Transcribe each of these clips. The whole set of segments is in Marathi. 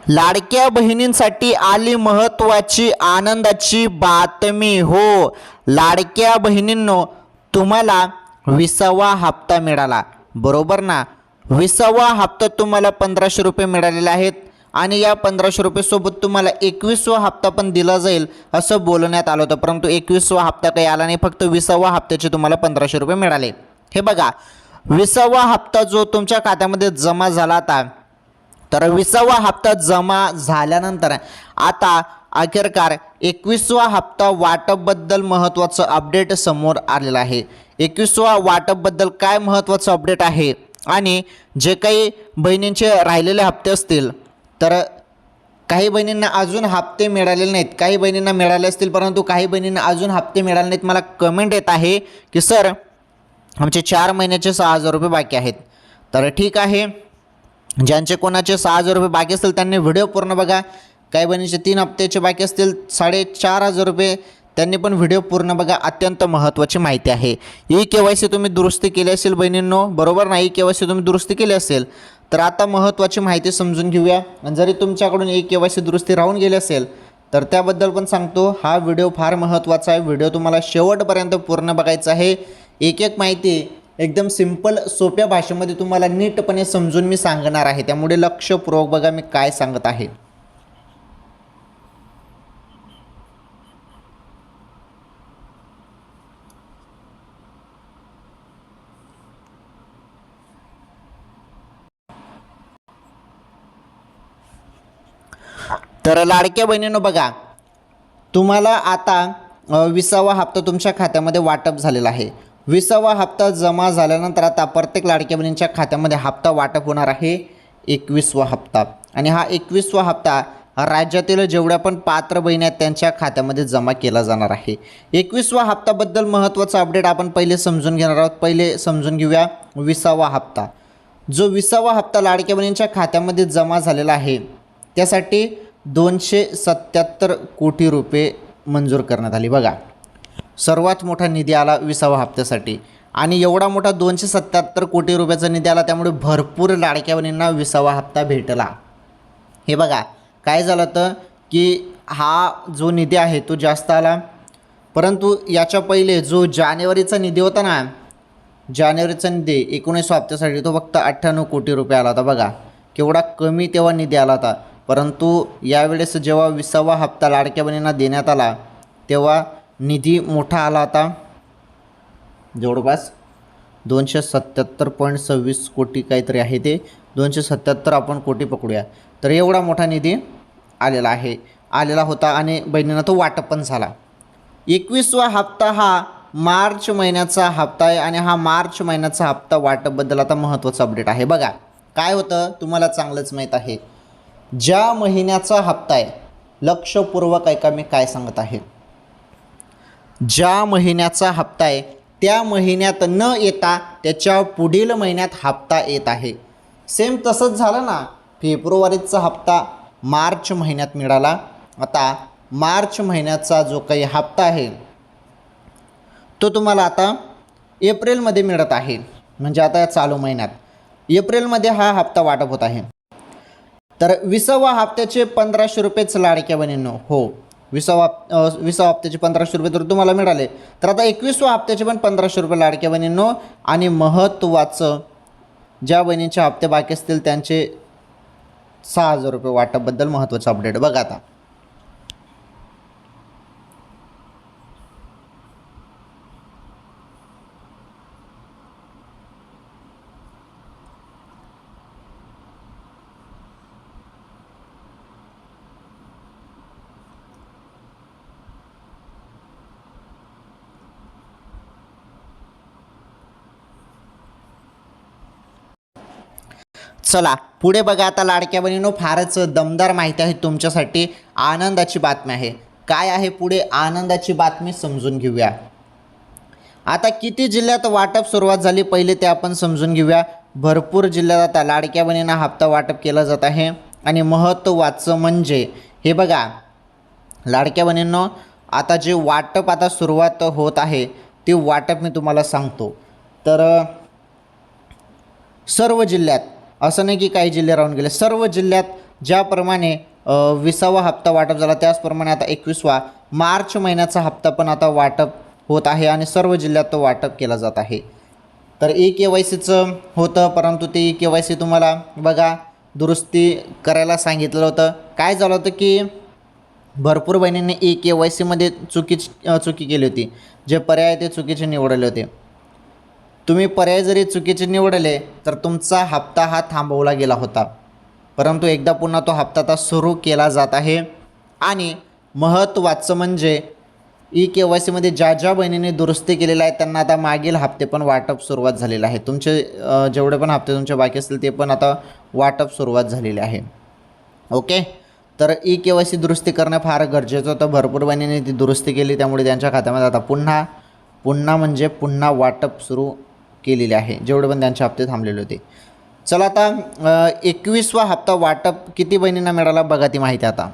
लाडक्या बहिणींसाठी आली महत्त्वाची आनंदाची बातमी. हो, लाडक्या बहिणींनो, तुम्हाला 20वा हप्ता मिळाला, बरोबर ना. 20वा हप्ता तुम्हाला 1500 रुपये मिळालेले आहेत आणि या 1500 रुपयेसोबत तुम्हाला 21वा हप्ता पण दिला जाईल असं बोलण्यात आलं होतं, परंतु 21वा हप्ता काही आला नाही. फक्त 20वा हप्त्याचे तुम्हाला 1500 रुपये मिळाले. हे बघा, 20वा हप्ता जो तुमच्या खात्यामध्ये जमा झाला आता, तर 20वा हप्ता जमा झाल्यानंतर आता अखेरकार 21वा हप्ता वाटपबद्दल महत्त्वाचं अपडेट समोर आलेलं आहे. 21वा वाटपबद्दल काय महत्त्वाचं अपडेट आहे आणि जे काही बहिणींचे राहिलेले हप्ते असतील, तर काही बहिणींना अजून हप्ते मिळालेले नाहीत, काही बहिणींना मिळाले असतील परंतु काही बहिणींना अजून हप्ते मिळाले नाहीत. मला कमेंट येत आहे की सर आमचे 4 महिन्याचे 6000 रुपये बाकी आहेत. तर ठीक आहे, ज्यांचे कोणाचे 6000 रुपये बाकी असतील त्यांनी व्हिडिओ पूर्ण बघा. काही बहिणीचे 3 हप्त्याचे बाकी असतील 4500 रुपये, त्यांनी पण व्हिडिओ पूर्ण बघा. अत्यंत महत्त्वाची माहिती आहे. ई-KYC तुम्ही दुरुस्ती केली असेल बहिणींनो, बरोबर ना. ई-KYC तुम्ही दुरुस्ती केली असेल तर आता महत्त्वाची माहिती समजून घेऊया. आणि जरी तुमच्याकडून ई-KYC दुरुस्ती राहून गेली असेल तर त्याबद्दल पण सांगतो. हा व्हिडिओ फार महत्त्वाचा आहे. व्हिडिओ तुम्हाला शेवटपर्यंत पूर्ण बघायचा आहे. एक एक माहिती एकदम सिंपल सोप्या भाषेमध्ये तुम्हाला नीटपणे समजून मी सांगणार आहे, त्यामुळे लक्षपूर्वक बघा मी काय सांगत आहे. तर लाडक्या बहिणींनो बघा, तुम्हाला आता 20वा हप्ता तुमच्या खात्यामध्ये वाटप झालेला आहे. 20वा हप्ता जमा झाल्यानंतर आता प्रत्येक लाडक्या बहिणींच्या खात्यामध्ये हप्ता वाटप होणार आहे 21वा हप्ता. आणि हा 21वा हप्ता राज्यातील जेवढ्या पण पात्र बहिणी आहेत त्यांच्या खात्यामध्ये जमा केला जाणार आहे. 21वा हप्त्याबद्दल महत्त्वाचा अपडेट आपण पहिले समजून घेणार आहोत. पहिले समजून घेऊया 20वा हप्ता. जो 20वा हप्ता लाडक्या बहिणींच्या खात्यामध्ये जमा झालेला आहे त्यासाठी 277 कोटी रुपये मंजूर करण्यात आली. बघा, सर्वात मोठा निधी आला 20वा हप्त्यासाठी आणि एवढा मोठा 277 कोटी रुपयाचा निधी आला, त्यामुळे भरपूर लाडक्या बहिणींना 20वा हप्ता भेटला. हे बघा, काय झालं तर की हा जो निधी आहे तो जास्त आला, परंतु याच्या पहिले जो जानेवारीचा निधी होता ना, जानेवारीचा निधी 19 हप्त्यासाठी तो फक्त 98 कोटी रुपये आला होता. बघा केवढा कमी तेव्हा निधी आला होता. परंतु यावेळेस जेव्हा 20वा हप्ता लाडक्या बहिणींना देण्यात आला तेव्हा निधी मोठा आला होता, जवळपास 277.26 कोटी काहीतरी आहे, ते 277 आपण कोटी पकडूया. तर एवढा मोठा निधी आलेला होता आणि बहिणींना तो वाटप पण झाला. 21वा हप्ता हा मार्च महिन्याचा हप्ता आहे आणि हा मार्च महिन्याचा हप्ता वाटपबद्दल आता महत्त्वाचं अपडेट आहे. बघा काय होतं तुम्हाला चांगलंच माहीत आहे. ज्या महिन्याचा हप्ता आहे, लक्षपूर्वक ऐका मी काय सांगत आहे. ज्या महिन्याचा हप्ता आहे त्या महिन्यात न येता त्याच्या पुढील महिन्यात हप्ता येत आहे. सेम तसंच झालं ना, फेब्रुवारीचा हप्ता मार्च महिन्यात मिळाला. आता मार्च महिन्याचा जो काही हप्ता आहे तो तुम्हाला आता एप्रिलमध्ये मिळत आहे. म्हणजे आता चालू महिन्यात एप्रिलमध्ये हा हप्ता वाटप होत आहे. तर 20वा हप्त्याचे 1500 रुपयेच लाडक्या बहिणींनो. हो, 20वा हप्त्याचे 1500 रुपये तर तुम्हाला मिळाले. तर आता 21वा हप्त्याचे पण 1500 रुपये लाडक्या बहिणींनो. आणि महत्त्वाचं, ज्या बहिणींचे हप्ते बाकी असतील त्यांचे 6000 रुपये वाटपबद्दल महत्त्वाचं अपडेट बघा. आता चला पुढे बघा. आता लाडक्या बहिणींनो, फारच दमदार माहिती आहे तुमच्यासाठी, आनंदाची बातमी आहे. काय आहे पुढे आनंदाची बातमी समजून घेऊया. आता किती जिल्ह्यात वाटप सुरुवात झाली पहिले ते आपण समजून घेऊया. भरपूर जिल्ह्यात आता लाडक्या बहिणींना हप्ता वाटप केला जात आहे. आणि महत्त्वाचं म्हणजे हे बघा लाडक्या बहिणींनो, आता जे वाटप आता सुरुवात होत आहे ते वाटप मी तुम्हाला सांगतो. तर सर्व जिल्ह्यात, असं नाही की काही जिल्हे राहून गेले, सर्व जिल्ह्यात ज्याप्रमाणे 20वा हप्ता वाटप झाला त्याचप्रमाणे आता 21वा मार्च महिन्याचा हप्ता पण आता वाटप होत आहे आणि सर्व जिल्ह्यात तो वाटप केला जात आहे. तर KYCचं होतं, परंतु ते KYC तुम्हाला बघा दुरुस्ती करायला सांगितलं होतं. काय झालं होतं की भरपूर बहिणींनी KYCमध्ये चुकी केली होती. जे पर्याय ते चुकीचे निवडले होते. तुम्ही पर्याय जरी चुकीचे निवडले तर तुमचा हप्ता हा थांबवला गेला होता, परंतु एकदा पुन्हा तो हप्ता आता सुरू केला जात आहे. आणि महत्त्वाचं म्हणजे KYCमध्ये ज्या बहिणींनी दुरुस्ती केलेलं आहे त्यांना आता मागील हप्ते पण वाटप सुरुवात झालेलं आहे. तुमचे जेवढे पण हप्ते तुमचे बाकी असतील ते पण आता वाटप सुरुवात झालेले आहे. ओके, तर KYC दुरुस्ती करणं फार गरजेचं होतं. भरपूर बहिणींनी ती दुरुस्ती केली, त्यामुळे त्यांच्या खात्यामध्ये आता पुन्हा वाटप सुरू केलेले आहे, जेवढे पण त्यांचे हप्ते थांबलेले होते. चला आता 21वा हप्ता वाटप किती बहिणींना मिळाला बघा ती माहिती आता.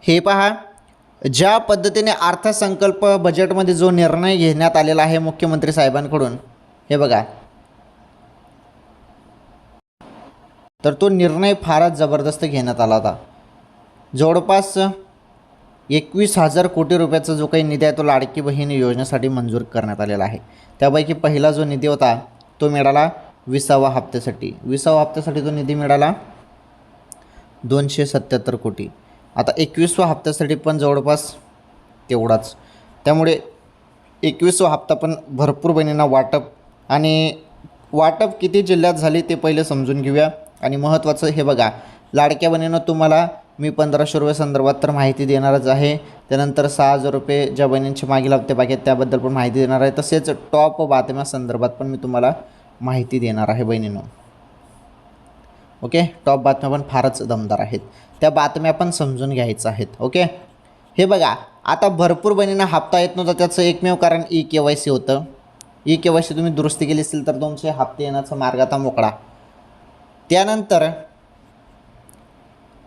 हे पहा, ज्या पद्धतीने अर्थसंकल्प बजेटमध्ये जो निर्णय घेण्यात आलेला आहे मुख्यमंत्री साहेबांकडून, हे बघा, तर तो निर्णय फारच जबरदस्त घेण्यात आला होता. जवळपास 21,000 कोटी रुपयाचा जो काही निधी आहे तो लाडकी बहीण योजनेसाठी मंजूर करण्यात आलेला आहे. त्यापैकी पहिला जो निधी होता तो मिळाला 20वा हप्त्यासाठी. 20वा हप्त्यासाठी तो निधी मिळाला 277 कोटी. आता 21वा हप्त्यासाठी पण जवळपास तेवढाच. त्यामुळे 21वा हप्ता पण भरपूर बहिणींना वाटप किती जिल्ह्यात झाली ते पहिले समजून घेऊया. आणि महत्त्वाचं हे बघा, लाडक्या बहिणींना तुम्हाला मी 1500 रुपये संदर्भात तर माहिती देणारच आहे. त्यानंतर 6,000 रुपये ज्या बहिणींचे मागील हप्ते बाकी आहेत त्याबद्दल पण माहिती देणार आहे. तसेच टॉप बातम्या संदर्भात पण मी तुम्हाला माहिती देणार आहे बहिणींनो. ओके, टॉप बातम्या पण फारच दमदार आहेत, त्या बातम्या पण समजून घ्यायचं आहेत. ओके, हे बघा, आता भरपूर बहिणींना हप्ता येत नव्हता. त्याचं एकमेव कारण KYC होतं. KYC तुम्ही दुरुस्ती केली असेल तर तुमचे हप्ते येण्याचा मार्ग आता मोकळा. त्यानंतर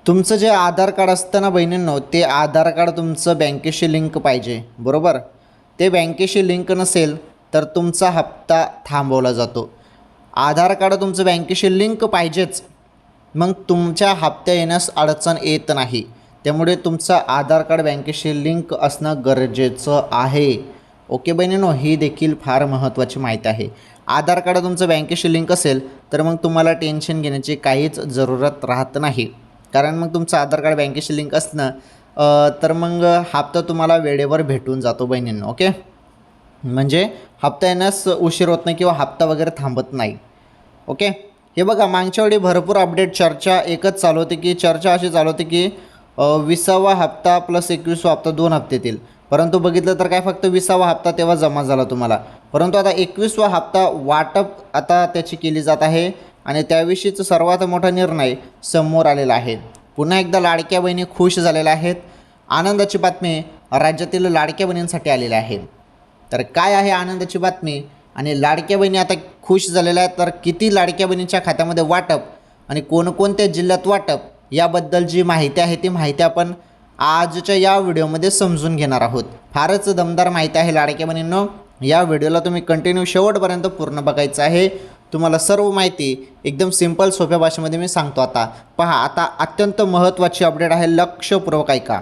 तुमचं जे आधार कार्ड असतं ना बहिणींनो, ते आधार कार्ड तुमचं बँकेशी लिंक पाहिजे, बरोबर. ते बँकेशी लिंक नसेल तर तुमचा हप्ता थांबवला जातो. आधार कार्ड तुमचं बँकेशी लिंक पाहिजेच, मग तुमच्या हप्त्या येण्यास अडचण येत नाही. त्यामुळे तुमचं आधार कार्ड बँकेशी लिंक असणं गरजेचं आहे. ओके बहिणींनो, ही देखील फार महत्त्वाची माहिती आहे. आधार कार्ड तुमचं बँकेशी लिंक असेल तर मग तुम्हाला टेन्शन घेण्याची काहीच जरूरत राहत नाही. कारण मग तुमचं आधार कार्ड बँकेशी लिंक असणं तर मग हप्ता तुम्हाला वेळेवर भेटून जातो बहिणींनो. ओके, म्हणजे हप्ता येण्यास उशीर होत नाही किंवा हप्ता वगैरे थांबत नाही. ओके, हे बघा, मागच्या वेळी भरपूर अपडेट चर्चा अशी चालू होती की 20वा हप्ता प्लस 21वा हप्ता 2 हप्ते येतील. परंतु बघितलं तर काय फक्त 20वा हप्ता तेव्हा जमा झाला तुम्हाला. परंतु आता 21वा हप्ता वाटप आता त्याची केली जात आहे आणि त्याविषयीचा सर्वात मोठा निर्णय समोर आलेला आहे. पुन्हा एकदा लाडक्या बहिणी खुश झालेल्या आहेत. आनंदाची बातमी राज्यातील लाडक्या बहिणींसाठी आलेली आहे. तर काय आहे आनंदाची बातमी आणि लाडक्या बहिणी आता खुश झालेल्या आहेत, तर किती लाडक्या बहिणींच्या खात्यामध्ये वाटप आणि कोणकोणत्या जिल्ह्यात वाटप याबद्दल जी माहिती आहे ती माहिती आपण आजच्या या व्हिडिओमध्ये समजून घेणार आहोत. फारच दमदार माहिती आहे लाडक्या बहिणींनो. या व्हिडिओला तुम्ही कंटिन्यू शेवटपर्यंत पूर्ण बघायचं आहे. तुम्हाला सर्व माहिती एकदम सिंपल सोप्या भाषेमध्ये मी सांगतो. आता पहा, आता अत्यंत महत्त्वाची अपडेट आहे, लक्षपूर्वक ऐका.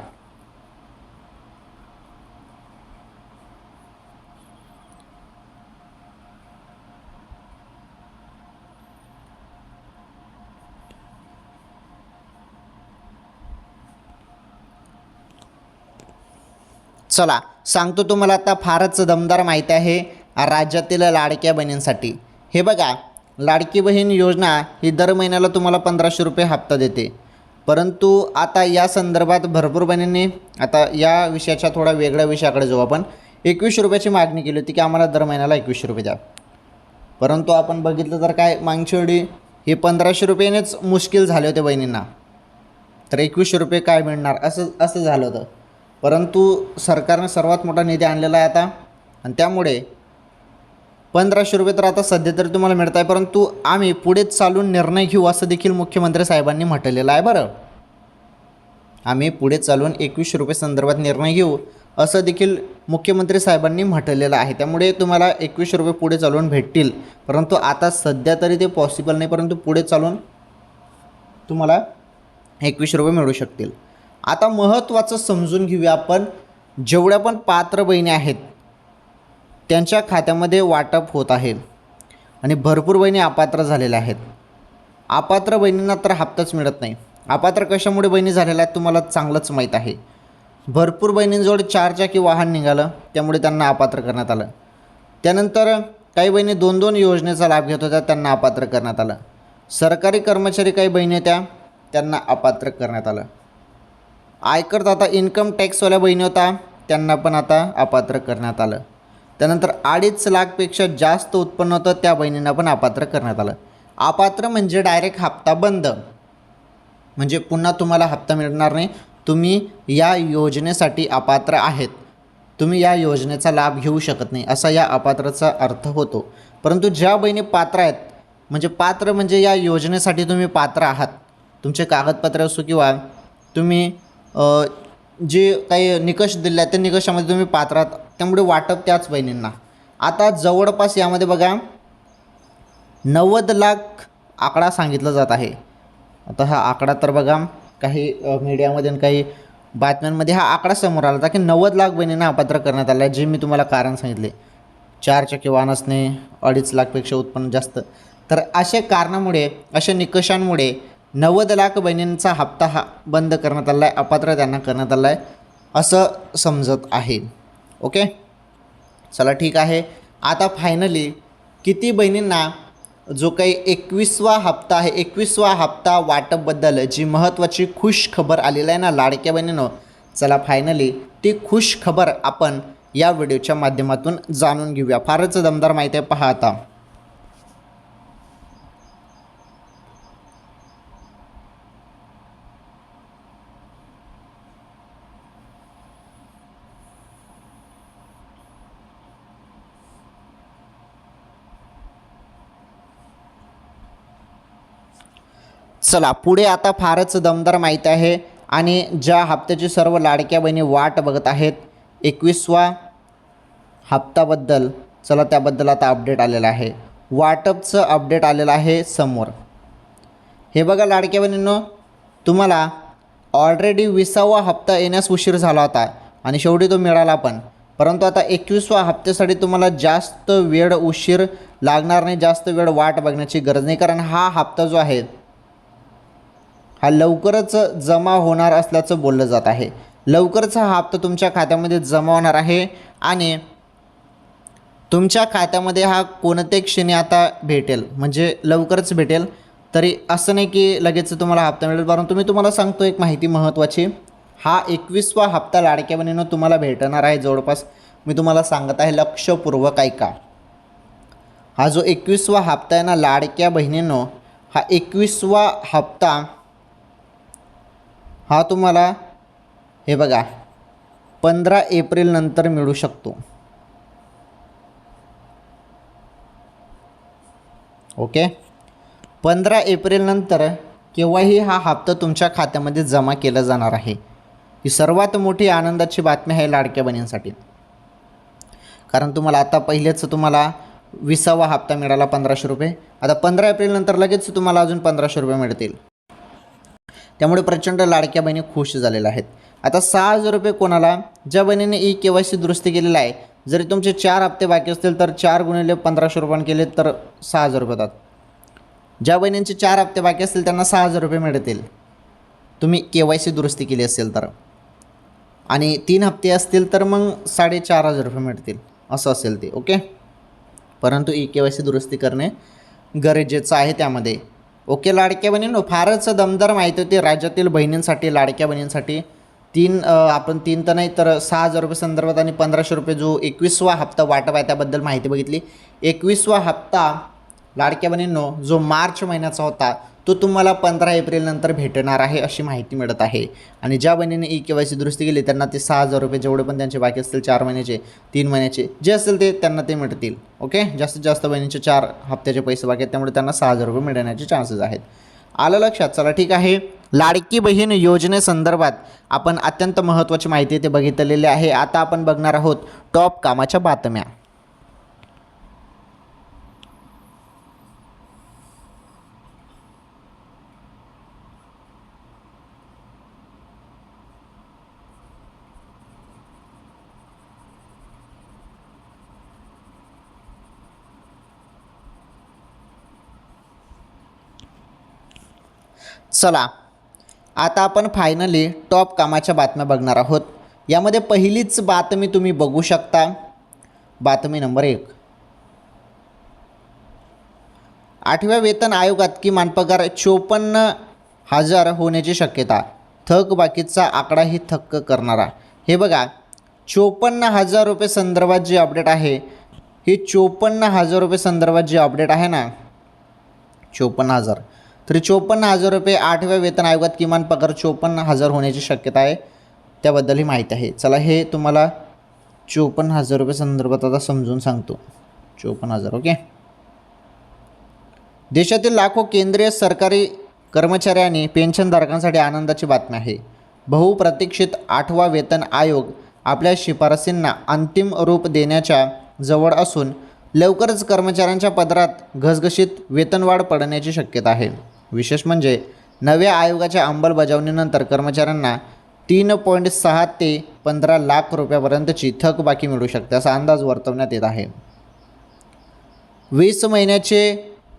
चला सांगतो तुम्हाला आता फारच दमदार माहिती आहे राज्यातील लाडक्या बहिणींसाठी. हे बघा, लाडकी बहीण योजना ही दर महिन्याला तुम्हाला 1500 रुपये हप्ता देते. परंतु आता या संदर्भात भरपूर बहिणींनी आता या विषयाच्या थोडा वेगळ्या विषयाकडे जाऊ आपण. 2100 रुपयाची मागणी केली होती की आम्हाला दर महिन्याला 2100 रुपये द्या. परंतु आपण बघितलं तर काय मागच्या वेळी हे 1500 रुपयेनेच मुश्किल झाले होते बहिणींना. तर 2100 रुपये काय मिळणार असं झालं होतं. परंतु सरकारने सर्वात मोठा निधी आणलेला आहे आता आणि त्यामुळे 1500 रुपये तर आता सध्या तरी तुम्हाला मिळत आहे. परंतु आम्ही पुढे चालून निर्णय घेऊ असं देखील मुख्यमंत्री साहेबांनी म्हटलेलं आहे बरं. आम्ही पुढे चालून 21 रुपये संदर्भात निर्णय घेऊ असं देखील मुख्यमंत्री साहेबांनी म्हटलेलं आहे. त्यामुळे तुम्हाला 21 रुपये पुढे चालून भेटतील, परंतु आता सध्या तरी ते पॉसिबल नाही, परंतु पुढे चालून तुम्हाला 21 रुपये मिळू शकतील. आता महत्त्वाचं समजून घेऊया आपण. जेवढ्या पण पात्र बहिणी आहेत त्यांच्या खात्यामध्ये वाटप होत आहे आणि भरपूर बहिणी अपात्र झालेल्या आहेत. अपात्र बहिणींना तर हप्ताच मिळत नाही. अपात्र कशामुळे बहिणी झालेल्या आहेत तुम्हाला चांगलंच माहीत आहे. भरपूर बहिणींजवळ 4 चाकी वाहन निघालं, त्यामुळे त्यांना अपात्र करण्यात आलं. त्यानंतर काही बहिणी 2-2 योजनेचा लाभ घेत होत्या, त्यांना अपात्र करण्यात आलं. सरकारी कर्मचारी काही बहिणी होत्या, त्यांना अपात्र करण्यात आलं. आयकरदाता इन्कम टॅक्सवाल्या बहिणी होत्या, त्यांना पण आता अपात्र करण्यात आलं. त्यानंतर 2.5 लाखपेक्षा जास्त उत्पन्न होतं त्या बहिणींना पण अपात्र करण्यात आलं. अपात्र म्हणजे डायरेक्ट हप्ता बंद, म्हणजे पुन्हा तुम्हाला हप्ता मिळणार नाही. तुम्ही या योजनेसाठी अपात्र आहेत, तुम्ही या योजनेचा लाभ घेऊ शकत नाही, असा या अपात्राचा अर्थ होतो. परंतु ज्या बहिणी पात्र आहेत, म्हणजे पात्र म्हणजे या योजनेसाठी तुम्ही पात्र आहात, तुमचे कागदपत्र असो किंवा तुम्ही जे काही निकष दिले आहेत त्या निकषामध्ये तुम्ही पात्र आहात, त्यामुळे वाटप त्याच बहिणींना. आता जवळपास यामध्ये बघा 90 लाख आकडा सांगितला जात आहे. आता हा आकडा तर बघा काही मीडियामध्ये आणि काही बातम्यांमध्ये हा आकडा समोर आला होता की 90 लाख बहिणींना अपात्र करण्यात आला आहे. जे मी तुम्हाला कारण सांगितले, 4 चाकी वाहन असणे, 2.5 लाखपेक्षा उत्पन्न जास्त, तर अशा कारणामुळे अशा निकषांमुळे 90 लाख बहिणींचा हप्ता हा बंद करण्यात आला आहे, अपात्र त्यांना करण्यात आला आहे असं समजत आहे. ओके, चला ठीक आहे. आता फायनली किती बहिणींना जो काही 21वा हप्ता आहे, 21वा हप्ता वाटपबद्दल जी महत्त्वाची खुश खबर आलेली आहे ना लाडक्या बहिणींनो, चला फायनली ती खुश खबर आपण या व्हिडिओच्या माध्यमातून जाणून घेऊया. फारच दमदार माहिती आहे, पहा आता. चला पुढे आता फारच दमदार माहिती आहे आणि ज्या हप्त्याची सर्व लाडक्या बहिणी वाट बघत आहेत 21वा हप्त्याबद्दल, चला त्याबद्दल आता अपडेट आलेलं आहे. वाटपचं अपडेट आलेलं आहे समोर. हे बघा लाडक्या बहिणींनो, तुम्हाला ऑलरेडी 20वा हप्ता येण्यास उशीर झाला होता आणि शेवटी तो मिळाला पण, परंतु आता 21वा हप्त्यासाठी तुम्हाला जास्त वेळ उशीर लागणार नाही, जास्त वेळ वाट बघण्याची गरज नाही, कारण हा हप्ता जो आहे हा लवकरच जमा होणार असल्याचं बोललं जात आहे. लवकरच हा हप्ता तुमच्या खात्यामध्ये जमा होणार आहे आणि तुमच्या खात्यामध्ये हा कोणत्याही क्षणी आता भेटेल, म्हणजे लवकरच भेटेल. तरी असं नाही की लगेच तुम्हाला हप्ता मिळेल, परंतु मी तुम्हाला सांगतो एक माहिती महत्त्वाची. हा 21वा हप्ता लाडक्या बहिणींनो तुम्हाला भेटणार आहे जवळपास, मी तुम्हाला सांगत आहे लक्षपूर्वक ऐका. हा जो 21वा हप्ता आहे ना लाडक्या बहिणींनो, हा 21वा हप्ता हा तुम्हाला हे बघा 15 एप्रिल नंतर मिळू शकतो. ओके, 15 एप्रिल नंतर केव्हाही हा हप्ता तुमच्या खात्यामध्ये जमा केला जाणार आहे. ही सर्वात मोठी आनंदाची बातमी आहे लाडक्या बहिणींसाठी, कारण तुम्हाला आता पहिलेच तुम्हाला 20वा हप्ता मिळाला 1500 रुपये. आता 15 एप्रिल नंतर लगेच तुम्हाला अजून 1500 रुपये मिळतील. त्यामुळे प्रचंड लाडक्या बहिणी खुश झालेल्या आहेत. आता 6000 रुपये कोणाला, ज्या बहिणीने KYC दुरुस्ती केलेला आहे, जरी तुमचे 4 हप्ते बाकी असतील तर 4 गुणिले 1500 रुपये केले तर 6000 रुपये होतात. ज्या बहिणींचे 4 हप्ते बाकी असतील त्यांना 6000 रुपये मिळतील तुम्ही KYC दुरुस्ती केली असेल तर, आणि 3 हप्ते असतील तर मग 4500 रुपये मिळतील, असं असेल ते. ओके, परंतु KYC दुरुस्ती करणे गरजेचं आहे त्यामध्ये. ओके लाडक्या बहिणींनो, फारच दमदार माहिती होती राज्यातील बहिणींसाठी, लाडक्या बहिणींसाठी. आपण 3 तर नाही तर 6000 रुपये संदर्भात आणि 1500 रुपये जो 21वा हप्ता वाटप आहे त्याबद्दल माहिती बघितली. 21वा हप्ता लाडक्या बहिणींनो जो मार्च महिन्याचा होता तो तुम्हाला 15 एप्रिल नंतर भेटणार आहे अशी माहिती मिळत आहे. आणि ज्या बहिणीने KYC दुरुस्ती केली त्यांना ते 6000 रुपये जेवढे पण त्यांचे बाकी असतील 4 महिन्याचे 3 महिन्याचे जे असेल ते त्यांना ते मिळतील. ओके, जास्तीत जास्त बहिणींचे 4 हप्त्याचे पैसे बाकी आहेत त्यामुळे त्यांना 6000 रुपये मिळण्याचे चान्सेस आहेत. आलं लक्षात? चला ठीक आहे. लाडकी बहीण योजनेसंदर्भात आपण अत्यंत महत्त्वाची माहिती ते बघितलेली आहे. आता आपण बघणार आहोत टॉप कामाच्या बातम्या. चला आता आपण फायनली टॉप कामाच्या बातम्या बघणार आहोत. यामध्ये पहिलीच बातमी तुम्ही बघू शकता. बातमी नंबर 1. 8व्या वेतन आयोगात किमान पगार 54,000 होण्याची शक्यता. थकबाकीचा आकडाही थक्क करणारा. हे बघा 54,000 रुपये संदर्भात जी अपडेट आहे, ही 54,000 रुपये संदर्भात जी अपडेट आहे ना 54,000, तर 54,000 रुपये 8व्या वेतन आयोगात किमान पगार 54,000 होण्याची शक्यता आहे. त्याबद्दल ही माहिती आहे. चला हे तुम्हाला 54,000 रुपये संदर्भात आता समजून सांगतो. 54,000 ओके. देशातील लाखो केंद्रीय सरकारी कर्मचारी आणि पेन्शनधारकांसाठी आनंदाची बातमी आहे. बहुप्रतीक्षित 8वा वेतन आयोग आपल्या शिफारसींना अंतिम रूप देण्याच्या जवळ असून लवकरच कर्मचाऱ्यांच्या पदरात घसघशीत वेतनवाढ पडण्याची शक्यता आहे. विशेष म्हणजे नव्या आयोगाच्या अंमलबजावणीनंतर कर्मचाऱ्यांना 3.6 ते 15 लाख रुपयापर्यंतची थकबाकी मिळू शकते असा अंदाज वर्तवण्यात येत आहे. 20 महिन्याचे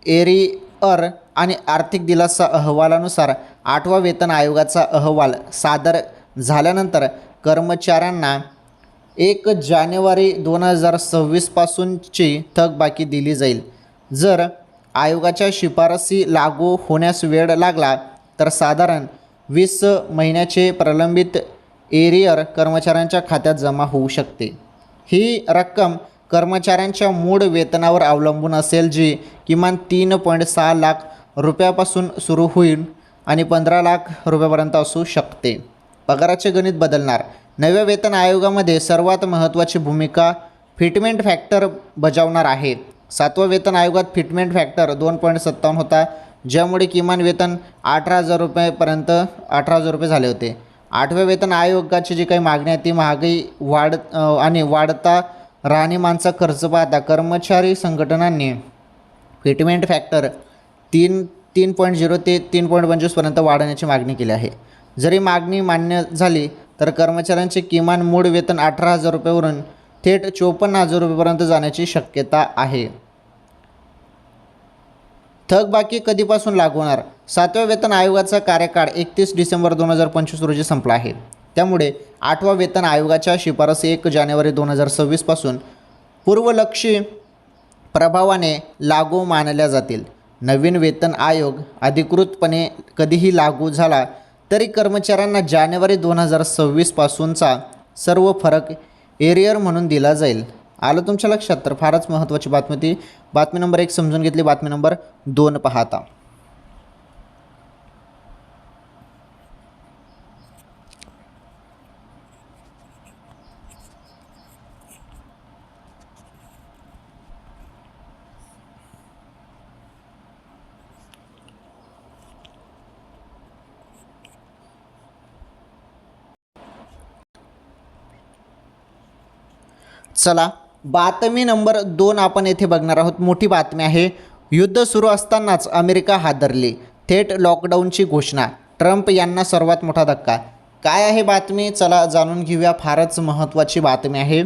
एरिअर आणि आर्थिक दिलासा अहवालानुसार 8वा वेतन आयोगाचा अहवाल सादर झाल्यानंतर कर्मचाऱ्यांना 1 जानेवारी 2026 पासूनची थकबाकी दिली जाईल. जर आयोगाच्या शिफारसी लागू होण्यास वेळ लागला तर साधारण 20 महिन्याचे प्रलंबित एरिअर कर्मचाऱ्यांच्या खात्यात जमा होऊ शकते. ही रक्कम कर्मचाऱ्यांच्या मूळ वेतनावर अवलंबून असेल, जी किमान 3.6 लाख रुपयापासून सुरू होईल आणि 15 लाख रुपयापर्यंत असू शकते. पगाराचे गणित बदलणार. नव्या वेतन आयोगामध्ये सर्वात महत्त्वाची भूमिका फिटमेंट फॅक्टर बजावणार आहे. 7व्या वेतन आयोगात फिटमेंट फॅक्टर 2.57 होता, ज्यामुळे किमान वेतन 18,000 रुपयेपर्यंत 18,000 रुपये झाले होते. 8व्या वेतन आयोगाची जी काही मागणी आहे ती महागाई आणि वाढता राहणीमानचा खर्च पाहता कर्मचारी संघटनांनी फिटमेंट फॅक्टर 3.0 ते 3.25 पर्यंत वाढवण्याची मागणी केली आहे. जरी मागणी मान्य झाली तर कर्मचाऱ्यांचे किमान मूळ वेतन 18,000 रुपयेवरून थेट 54,000 रुपयेपर्यंत जाण्याची शक्यता आहे. थकबाकी कधीपासून लागू होणार. 7व्या वेतन आयोगाचा कार्यकाळ 31 डिसेंबर 2025 रोजी संपला आहे. त्यामुळे 8वा वेतन आयोगाच्या शिफारसी 1 जानेवारी 2026 पासून पूर्वलक्षी प्रभावाने लागू मानल्या जातील. नवीन वेतन आयोग अधिकृतपणे कधीही लागू झाला तरी कर्मचाऱ्यांना जानेवारी 2026 पासूनचा सर्व फरक एरिअर म्हणून दिला जाईल. आलं तुमच्या लक्षात? तर फारच महत्त्वाची बातमी ती. बातमी नंबर 1 समजून घेतली. बातमी नंबर 2 पाहता. चला बातमी नंबर 2 आपण येथे बघणार आहोत. मोठी बातमी आहे. युद्ध सुरू असतानाच अमेरिका हादरली. थेट लॉकडाऊनची घोषणा. ट्रम्प यांना सर्वात मोठा धक्का. काय आहे बातमी? चला जाणून घेऊया. फारच महत्त्वाची बातमी आहे.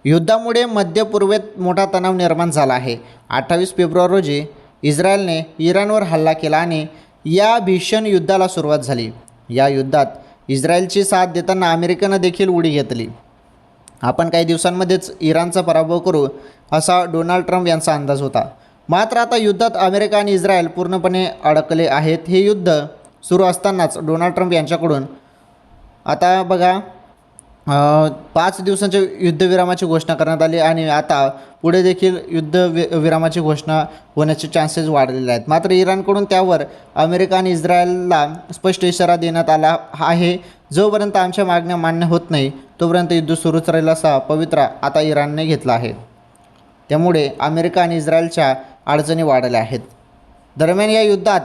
युद्धामुळे मध्य पूर्वेत मोठा तणाव निर्माण झाला आहे. 28 फेब्रुवारी रोजी इस्रायलने इराणवर हल्ला केला आणि या भीषण युद्धाला सुरुवात झाली. या युद्धात इस्रायलची साथ देताना अमेरिकेनं देखील उडी घेतली. आपण काही दिवसांमध्येच इराणचा पराभव करू असा डोनाल्ड ट्रम्प यांचा अंदाज होता. मात्र आता युद्धात अमेरिका आणि इस्रायल पूर्णपणे अडकले आहेत. हे युद्ध सुरू असतानाच डोनाल्ड ट्रम्प यांच्याकडून आता बघा 5 दिवसांच्या युद्धविरामाची घोषणा करण्यात आली आणि आता पुढे देखील युद्धविरामाची घोषणा होण्याचे चान्सेस वाढलेले आहेत. मात्र इराणकडून त्यावर अमेरिका आणि इस्रायलला स्पष्ट इशारा देण्यात आला आहे. जोपर्यंत आमच्या मागण्या मान्य होत नाही तोपर्यंत युद्ध सुरूच राहील असा पवित्रा आता इराणने घेतला आहे. त्यामुळे अमेरिका आणि इस्रायलच्या अडचणी वाढल्या आहेत. दरम्यान या युद्धात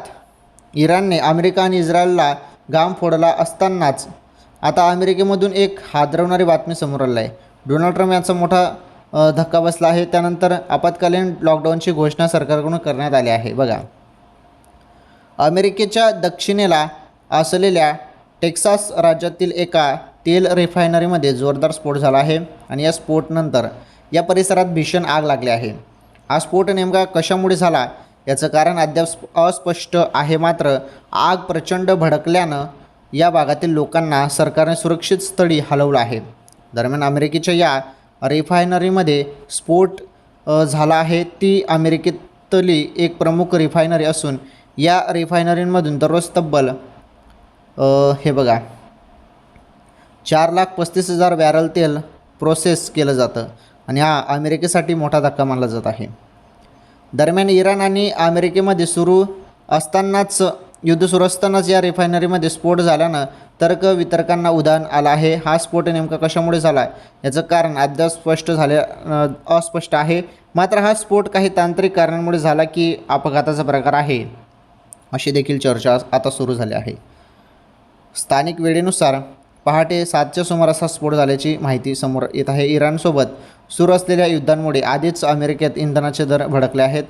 इराणने अमेरिका आणि इस्रायलला घाम फोडला असतानाच आता अमेरिकेमधून एक हादरवणारी बातमी समोर आली आहे. डोनाल्ड ट्रम्प यांचा मोठा धक्का बसला आहे. त्यानंतर आपत्कालीन लॉकडाऊनची घोषणा सरकारकडून करण्यात आली आहे. बघा, अमेरिकेच्या दक्षिणेला असलेल्या टेक्सास राज्यातील एका तेल रिफायनरीमध्ये जोरदार स्फोट झाला आहे आणि या स्फोटानंतर या परिसरात भीषण आग लागली आहे. हा स्फोट नेमका कशामुळे झाला याचं कारण अद्याप अस्पष्ट आहे. मात्र आग प्रचंड भडकल्यानं या भागातील लोकांना सरकारने सुरक्षित स्थळी हलवलं आहे. दरम्यान अमेरिकेच्या या रिफायनरीमध्ये स्फोट झाला आहे. ती अमेरिकेतली एक प्रमुख रिफायनरी असून या रिफायनरीमधून दररोज तब्बल हे बघा 4,35,000 बॅरल तेल प्रोसेस केलं जातं आणि हा अमेरिकेसाठी मोठा धक्का मानला जात आहे. दरम्यान इराण आणि अमेरिकेमध्ये युद्ध सुरू असतानाच या रिफायनरीमध्ये स्फोट झाल्यानं तर्क वितर्कांना उधाण आलं आहे. हा स्फोट नेमका कशामुळे झाला याचं कारण अद्याप अस्पष्ट आहे. मात्र हा स्फोट काही तांत्रिक कारणांमुळे झाला की अपघाताचा प्रकार आहे अशी देखील चर्चा आता सुरू झाली आहे. स्थानिक वेळेनुसार पहाटे 7च्या सुमारास हा स्फोट झाल्याची माहिती समोर येत आहे. इराणसोबत सुरू असलेल्या युद्धांमुळे आधीच अमेरिकेत इंधनाचे दर भडकले आहेत.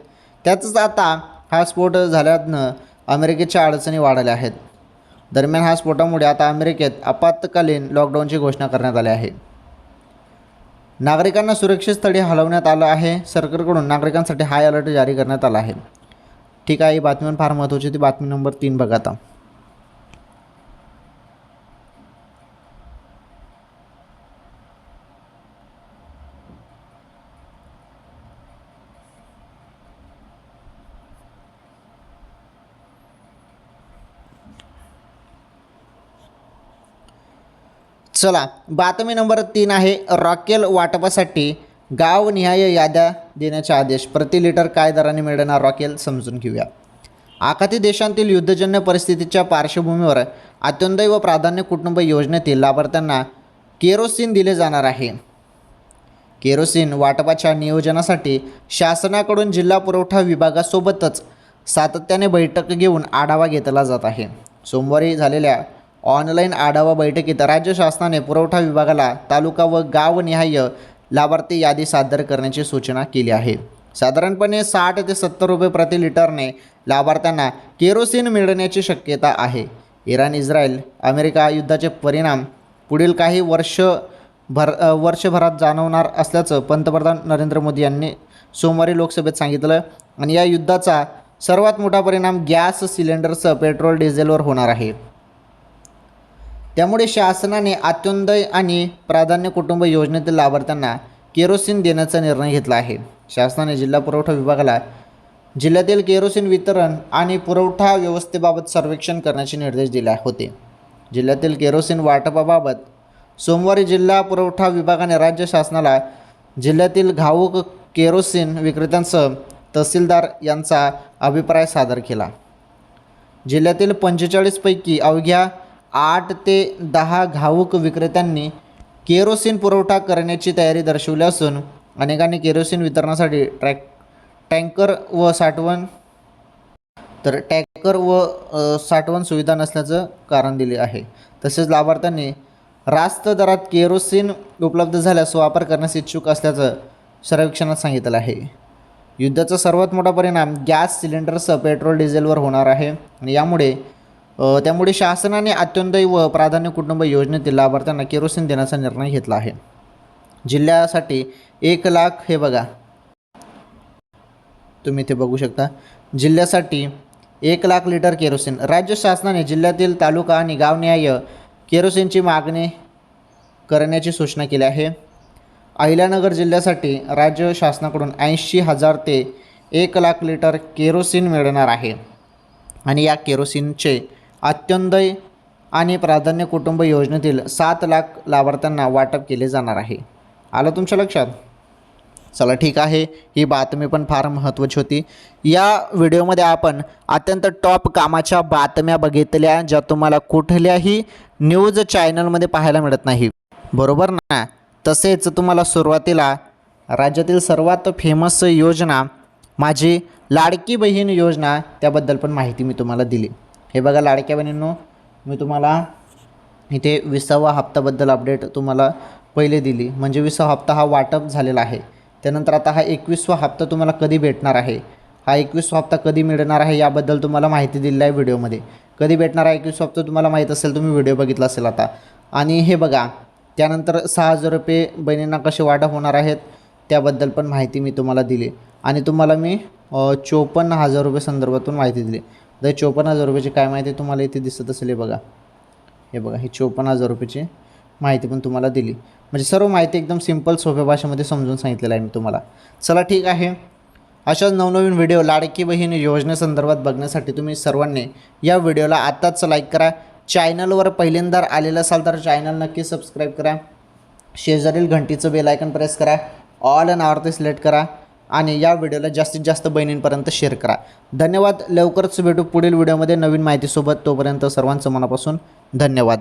त्यातच आता हा स्फोट झाल्यानं अमेरिकेच्या अडचणी वाढल्या आहेत. दरम्यान हा स्फोटामुळे आता अमेरिकेत आपत्कालीन लॉकडाऊनची घोषणा करण्यात आली आहे. नागरिकांना सुरक्षित स्थळी हलवण्यात आलं आहे. सरकारकडून नागरिकांसाठी हाय अलर्ट जारी करण्यात आला आहे. ठीक आहे, ही बातमी फार महत्त्वाची होती. बातमी नंबर 3 बघा आता. चला, बातमी नंबर 3 आहे. रॉकेल वाटपासाठी गावनिहाय याद्या देण्याचे आदेश. प्रति लिटर काय दराने मिळणार रॉकेल समजून घेऊया. आखाती देशांतील युद्धजन्य परिस्थितीच्या पार्श्वभूमीवर अंत्योदय व प्राधान्य कुटुंब योजनेतील लाभार्थ्यांना केरोसिन दिले जाणार आहे. केरोसिन वाटपाच्या नियोजनासाठी शासनाकडून जिल्हा पुरवठा विभागासोबतच सातत्याने बैठक घेऊन आढावा घेतला जात आहे. सोमवारी झालेल्या ऑनलाईन आढावा बैठकीत राज्य शासनाने पुरवठा विभागाला तालुका व गावनिहाय लाभार्थी यादी सादर करण्याची सूचना केली आहे. साधारणपणे 60 ते 70 रुपये प्रति लिटरने लाभार्थ्यांना केरोसिन मिळण्याची शक्यता आहे. इराण, इस्रायल, अमेरिका युद्धाचे परिणाम पुढील काही वर्षभरात जाणवणार असल्याचं पंतप्रधान नरेंद्र मोदी यांनी सोमवारी लोकसभेत सांगितलं. आणि या युद्धाचा सर्वात मोठा परिणाम गॅस सिलेंडरसह पेट्रोल डिझेलवर होणार आहे. त्यामुळे शासनाने अंत्योदय आणि प्राधान्य कुटुंब योजनेतील लाभार्थ्यांना केरोसिन देण्याचा निर्णय घेतला आहे. शासनाने जिल्हा पुरवठा विभागाला जिल्ह्यातील केरोसिन वितरण आणि पुरवठा व्यवस्थेबाबत सर्वेक्षण करण्याचे निर्देश दिले होते. जिल्ह्यातील केरोसिन वाटपाबाबत सोमवारी जिल्हा पुरवठा विभागाने राज्य शासनाला जिल्ह्यातील घाऊक केरोसिन विक्रेत्यांसह तहसीलदार यांचा अभिप्राय सादर केला. जिल्ह्यातील 45 पैकी अवघ्या 8 ते 10 घाऊक विक्रेत्यांनी केरोसिन पुरवठा करण्याची तयारी दर्शवली असून अनेकांनी केरोसिन वितरणासाठी टँकर व साठवण सुविधा नसल्याचं कारण दिले आहे. तसेच लाभार्थ्यांनी रास्त दरात केरोसिन उपलब्ध झाल्यास वापर करण्यास इच्छुक असल्याचं सर्वेक्षणात सांगितलं आहे. युद्धाचा सर्वात मोठा परिणाम गॅस सिलेंडरसह पेट्रोल डिझेलवर होणार आहे आणि त्यामुळे शासनाने अंत्योदय व प्राधान्य कुटुंब योजनेतील लाभार्थ्यांना केरोसिन देण्याचा निर्णय घेतला आहे. जिल्ह्यासाठी 1 लाख, हे बघा तुम्ही इथे बघू शकता, जिल्ह्यासाठी 1 लाख लिटर केरोसिन. राज्य शासनाने जिल्ह्यातील तालुका आणि गावनिहाय केरोसिनची मागणी करण्याची सूचना केली आहे. अहिल्यानगर जिल्ह्यासाठी राज्य शासनाकडून 80,000 ते 1 लाख लिटर केरोसिन मिळणार आहे आणि या केरोसिनचे अंत्योदय आणि प्राधान्य कुटुंब योजनेतील 7 लाख लाभार्थ्यांना वाटप केले जाणार आहे. आलं तुमच्या लक्षात? चला ठीक आहे, ही बातमी पण फार महत्त्वाची होती. या व्हिडिओमध्ये आपण अत्यंत टॉप कामाच्या बातम्या बघितल्या ज्या तुम्हाला कुठल्याही न्यूज चॅनलमध्ये पाहायला मिळत नाही, बरोबर ना? तसेच तुम्हाला सुरुवातीला राज्यातील सर्वात फेमस योजना माझी लाडकी बहीण योजना त्याबद्दल पण माहिती मी तुम्हाला दिली. हे बघा लाडक्या बहिणींनो, मी तुम्हाला इथे 20वा हप्त्याबद्दल अपडेट तुम्हाला पहिले दिली, म्हणजे 20वा हप्ता हा वाटप झालेला आहे. त्यानंतर आता हा 21वा हप्ता तुम्हाला कधी भेटणार आहे, हा 21वा हप्ता कधी मिळणार आहे याबद्दल तुम्हाला माहिती दिली आहे व्हिडिओमध्ये. कधी भेटणार आहे 21वा हप्ता तुम्हाला माहीत असेल, तुम्ही व्हिडिओ बघितला असेल आता. आणि हे बघा त्यानंतर 6,000 रुपये बहिणींना कसे वाटप होणार आहेत त्याबद्दल पण माहिती मी तुम्हाला दिली. आणि तुम्हाला मी 54,000 रुपये संदर्भातून माहिती दिली. तर 54,000 रुपयाची काय माहिती तुम्हाला इथे दिसत असेल, हे बघा, हे बघा, ही 54,000 रुपयाची माहिती पण तुम्हाला दिली. म्हणजे सर्व माहिती एकदम सिंपल सोप्या भाषेमध्ये समजून सांगितलेलं आहे मी तुम्हाला. चला ठीक आहे. अशाच नवनवीन व्हिडिओ लाडकी बहीण योजनेसंदर्भात बघण्यासाठी तुम्ही सर्वांनी या व्हिडिओला आत्ताच लाईक करा. चॅनलवर पहिल्यांदा आलेलं असाल तर चॅनल नक्की सबस्क्राईब करा. शेजारील घंटीचं बेल आयकन प्रेस करा. ऑल नावावरती सिलेक्ट करा आणि या व्हिडिओला जास्तीत जास्त बहिणींपर्यंत शेअर करा. धन्यवाद. लवकरच भेटू पुढील व्हिडिओमध्ये नवीन माहितीसोबत. तोपर्यंत सर्वांचं मनापासून धन्यवाद.